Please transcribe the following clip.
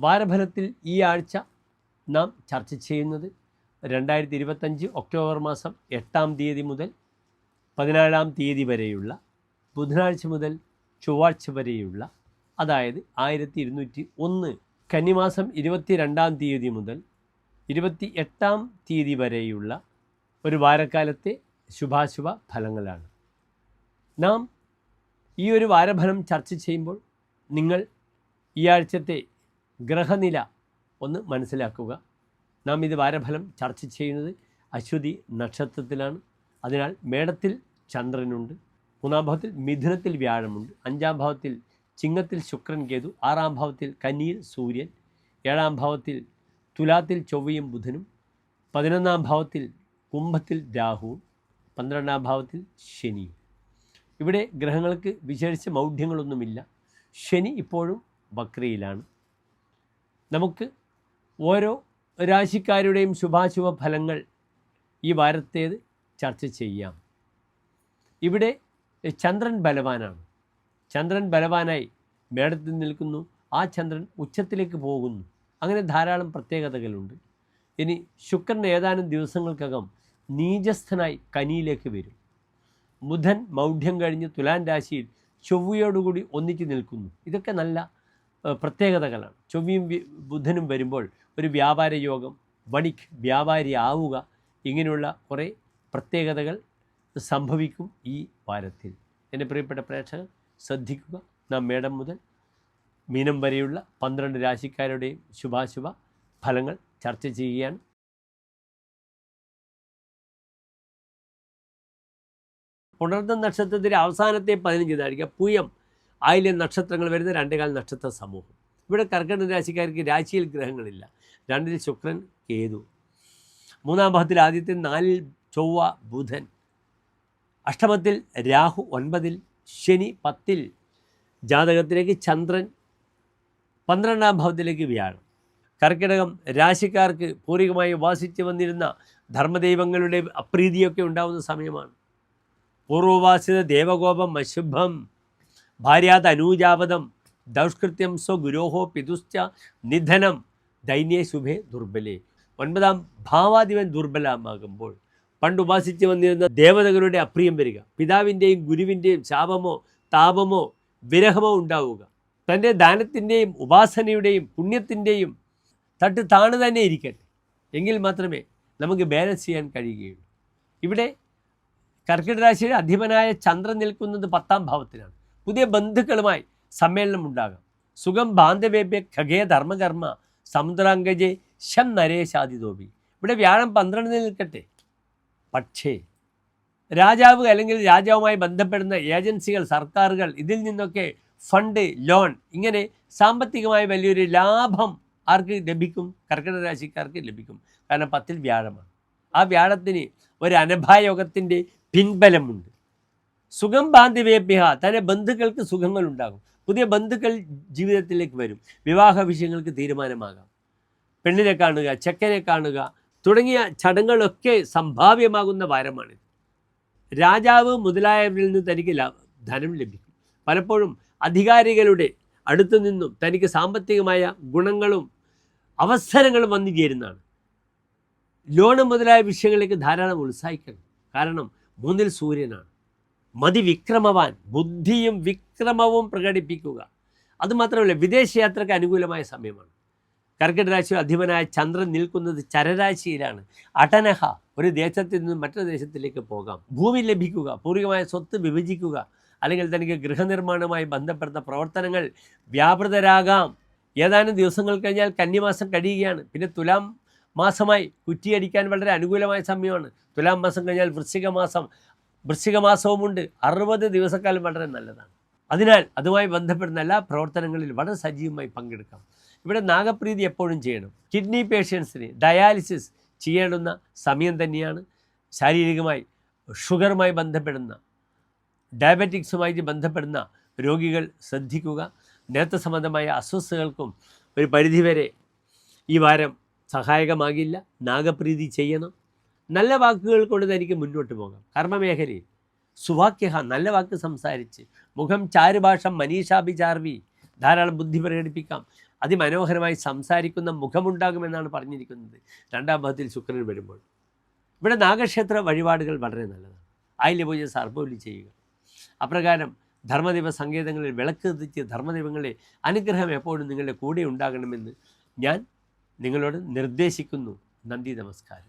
വാരഫലത്തിൽ ഈ ആഴ്ച നാം ചർച്ച ചെയ്യുന്നത് 2025 ഒക്ടോബർ മാസം 8-ാം തീയതി മുതൽ 17-ാം തീയതി വരെയുള്ള ബുധനാഴ്ച മുതൽ ചൊവ്വാഴ്ച വരെയുള്ള, അതായത് 1201 കന്നിമാസം 22-ാം തീയതി മുതൽ 28-ാം തീയതി വരെയുള്ള ഒരു വാരക്കാലത്തെ ശുഭാശുഭ ഫലങ്ങളാണ്. നാം ഈ ഒരു വാരഫലം ചർച്ച ചെയ്യുമ്പോൾ നിങ്ങൾ ഈ ആഴ്ചത്തെ ഗ്രഹനില ഒന്ന് മനസ്സിലാക്കുക. നാം ഇത് വാരഫലം ചർച്ച ചെയ്യുന്നത് അശ്വതി നക്ഷത്രത്തിലാണ്. അതിനാൽ മേടത്തിൽ ചന്ദ്രനുണ്ട്, 3-ാം ഭാവത്തിൽ മിഥുനത്തിൽ വ്യാഴമുണ്ട്, 5-ാം ഭാവത്തിൽ ചിങ്ങത്തിൽ ശുക്രൻ കേതു, 6-ാം ഭാവത്തിൽ കന്നിയിൽ സൂര്യൻ, 7-ാം ഭാവത്തിൽ തുലാത്തിൽ ചൊവ്വയും ബുധനും, 11-ാം ഭാവത്തിൽ കുംഭത്തിൽ രാഹുവും, 12-ാം ഭാവത്തിൽ ശനിയും. ഇവിടെ ഗ്രഹങ്ങൾക്ക് വിശേഷിച്ച മൗഢ്യങ്ങളൊന്നുമില്ല. ശനി ഇപ്പോഴും വക്രയിലാണ്. നമുക്ക് ഓരോ രാശിക്കാരുടെയും ശുഭാശുഭ ഫലങ്ങൾ ഈ വാരത്തേത് ചർച്ച ചെയ്യാം. ഇവിടെ ചന്ദ്രൻ ബലവാനാണ്. ചന്ദ്രൻ ബലവാനായി മേടത്തിൽ നിൽക്കുന്നു. ആ ചന്ദ്രൻ ഉച്ചത്തിലേക്ക് പോകുന്നു. അങ്ങനെ ധാരാളം പ്രത്യേകതകളുണ്ട്. ഇനി ശുക്രൻ ഏതാനും ദിവസങ്ങൾക്കകം നീചസ്ഥനായി കനിയിലേക്ക് വരും. ബുധൻ മൗഢ്യം കഴിഞ്ഞ് തുലാൻ രാശിയിൽ ചൊവ്വയോടുകൂടി ഒന്നിച്ചു നിൽക്കുന്നു. ഇതൊക്കെ നല്ല പ്രത്യേകതകളാണ്. ചൊവ്വയും ബുധനും വരുമ്പോൾ ഒരു വ്യാപാര യോഗം, വണിക് വ്യാപാരി ആവുക, ഇങ്ങനെയുള്ള കുറേ പ്രത്യേകതകൾ സംഭവിക്കും ഈ വാരത്തിൽ. എൻ്റെ പ്രിയപ്പെട്ട പ്രേക്ഷകർ ശ്രദ്ധിക്കുക. നാം മേടം മുതൽ മീനം വരെയുള്ള 12 രാശിക്കാരുടെയും ശുഭാശുഭ ഫലങ്ങൾ ചർച്ച ചെയ്യുകയാണ്. പുണർന്ന നക്ഷത്രത്തിൻ്റെ അവസാനത്തെ 15 നാഴിക, പൂയം ആയില്യം നക്ഷത്രങ്ങൾ വരുന്ന 2 നക്ഷത്ര സമൂഹം. ഇവിടെ കർക്കിടക രാശിക്കാർക്ക് രാശിയിൽ ഗ്രഹങ്ങളില്ല. 2-ൽ ശുക്രൻ കേതു, 3-ാം ഭാവത്തിൽ ആദ്യത്തെ 4-ൽ ചൊവ്വ ബുധൻ, അഷ്ടമത്തിൽ രാഹു, 9-ൽ ശനി, 10-ൽ ജാതകത്തിലേക്ക് ചന്ദ്രൻ, 12-ാം ഭാവത്തിലേക്ക് വ്യാഴം. കർക്കിടകം രാശിക്കാർക്ക് പൂർവികമായി ഉപാസിച്ച് വന്നിരുന്ന ധർമ്മദൈവങ്ങളുടെ അപ്രീതിയൊക്കെ ഉണ്ടാകുന്ന സമയമാണ്. പൂർവോപാസിത ദേവകോപം അശുഭം, ഭാര്യാത് അനൂജാപദം, ദൗഷ്കൃത്യം സ്വഗുരോഹോ പിതുശ്ച നിധനം, ദൈന്യേ ശുഭേ ദുർബലേ. 9-ാം ഭാവാധിപൻ ദുർബലമാകുമ്പോൾ പണ്ട് ഉപാസിച്ച് വന്നിരുന്ന ദേവതകളുടെ അപ്രിയം വരിക, പിതാവിൻ്റെയും ഗുരുവിൻ്റെയും ശാപമോ താപമോ വിരഹമോ ഉണ്ടാവുക, തൻ്റെ ദാനത്തിൻ്റെയും ഉപാസനയുടെയും പുണ്യത്തിൻ്റെയും തട്ട് താണു തന്നെ ഇരിക്കട്ടെ, എങ്കിൽ മാത്രമേ നമുക്ക് ബാലൻസ് ചെയ്യാൻ കഴിയുകയുള്ളൂ. ഇവിടെ കർക്കിടക രാശിയുടെ അധിപനായ ചന്ദ്രൻ നിൽക്കുന്നത് 10-ാം ഭാവത്തിലാണ്. പുതിയ ബന്ധുക്കളുമായി സമ്മേളനം ഉണ്ടാകാം. സുഖം ബാന്ധവേഭ്യ ഖഗേ ധർമ്മകർമ്മ സമുദ്രാംഗജെ ശം നരേശാദിതോപി. ഇവിടെ വ്യാഴം 12 നിൽക്കട്ടെ. പക്ഷേ രാജാവ് അല്ലെങ്കിൽ രാജാവുമായി ബന്ധപ്പെടുന്ന ഏജൻസികൾ, സർക്കാരുകൾ, ഇതിൽ നിന്നൊക്കെ ഫണ്ട്, ലോൺ, ഇങ്ങനെ സാമ്പത്തികമായി വലിയൊരു ലാഭം ആർക്ക് ലഭിക്കും? കർക്കിടക രാശിക്കാർക്ക് ലഭിക്കും. കാരണം 10-ൽ വ്യാഴമാണ്. ആ വ്യാഴത്തിന് ഒരു അനഭായോഗത്തിൻ്റെ പിൻബലമുണ്ട്. സുഖം ബാന്ധവേഭ്യ, തൻ്റെ ബന്ധുക്കൾക്ക് സുഖങ്ങളുണ്ടാകും. പുതിയ ബന്ധുക്കൾ ജീവിതത്തിലേക്ക് വരും. വിവാഹ വിഷയങ്ങൾക്ക് തീരുമാനമാകാം. പെണ്ണിനെ കാണുക, ചെക്കനെ കാണുക തുടങ്ങിയ ചടങ്ങുകളൊക്കെ സംഭാവ്യമാകുന്ന വാരമാണിത്. രാജാവ് മുതലായവരിൽ നിന്ന് തനിക്ക് ധനം ലഭിക്കും. പലപ്പോഴും അധികാരികളുടെ അടുത്തു നിന്നും തനിക്ക് സാമ്പത്തികമായ ഗുണങ്ങളും അവസരങ്ങളും വന്നു ചേരുന്നതാണ്. ലോണ് മുതലായ വിഷയങ്ങളിലേക്ക് ധാരാളം ഉത്സാഹിക്കണം. കാരണം 3-ൽ സൂര്യനാണ്. മതിവിക്രമവാൻ, ബുദ്ധിയും വിക്രമവും പ്രകടിപ്പിക്കുക. അതുമാത്രമല്ല, വിദേശയാത്രയ്ക്ക് അനുകൂലമായ സമയമാണ്. കർക്കിടക രാശി അധിപനായ ചന്ദ്രൻ നിൽക്കുന്നത് ചരരാശിയിലാണ്. അടനഹ, ഒരു ദേശത്തിൽ നിന്നും മറ്റൊരു ദേശത്തിലേക്ക് പോകാം. ഭൂമി ലഭിക്കുക, പൂർവികമായ സ്വത്ത് വിഭജിക്കുക, അല്ലെങ്കിൽ തനിക്ക് ഗൃഹനിർമ്മാണവുമായി ബന്ധപ്പെടുന്ന പ്രവർത്തനങ്ങൾ വ്യാപൃതരാകാം. ഏതാനും ദിവസങ്ങൾ കഴിഞ്ഞാൽ കന്നിമാസം കഴിയുകയാണ്. പിന്നെ തുലാം മാസമായി കുറ്റിയടിക്കാൻ വളരെ അനുകൂലമായ സമയമാണ്. തുലാം മാസം കഴിഞ്ഞാൽ വൃശ്ചിക മാസവുമുണ്ട്. 60 ദിവസക്കാലം വളരെ നല്ലതാണ്. അതിനാൽ അതുമായി ബന്ധപ്പെടുന്ന എല്ലാ പ്രവർത്തനങ്ങളിൽ വളരെ സജീവമായി പങ്കെടുക്കാം. ഇവിടെ നാഗപ്രീതി എപ്പോഴും ചെയ്യണം. കിഡ്നി പേഷ്യൻസിന് ഡയാലിസിസ് ചെയ്യേണ്ടുന്ന സമയം തന്നെയാണ്. ശാരീരികമായി ഷുഗറുമായി ബന്ധപ്പെടുന്ന, ഡയബറ്റിക്സുമായി ബന്ധപ്പെടുന്ന രോഗികൾ ശ്രദ്ധിക്കുക. നേത്ര സംബന്ധമായ അസ്വസ്ഥതകൾക്കും ഒരു പരിധിവരെ ഈ വാരം സഹായകമാകില്ല. നാഗപ്രീതി ചെയ്യണം. നല്ല വാക്കുകൾ കൊണ്ട് തനിക്ക് മുന്നോട്ട് പോകാം. കർമ്മമേഖലയിൽ സുവാക്യ, നല്ല വാക്ക് സംസാരിച്ച്, മുഖം ചാരുഭാഷം മനീഷാഭിചാർവി, ധാരാളം ബുദ്ധി പ്രകടിപ്പിക്കാം. അതിമനോഹരമായി സംസാരിക്കുന്ന മുഖമുണ്ടാകുമെന്നാണ് പറഞ്ഞിരിക്കുന്നത് 2ാം ഭാവത്തിൽ ശുക്രൻ വരുമ്പോൾ. ഇവിടെ നാഗക്ഷേത്ര വഴിപാടുകൾ വളരെ നല്ലതാണ്. ആയില്യപൂജ സർപ്പബലി ചെയ്യുക. അപ്രകാരം ധർമ്മദൈവ സങ്കേതങ്ങളിൽ വിളക്ക് കത്തിച്ച് ധർമ്മദൈവങ്ങളെ അനുഗ്രഹം എപ്പോഴും നിങ്ങളുടെ കൂടെ ഉണ്ടാകണമെന്ന് ഞാൻ നിങ്ങളോട് നിർദ്ദേശിക്കുന്നു. നന്ദി, നമസ്കാരം.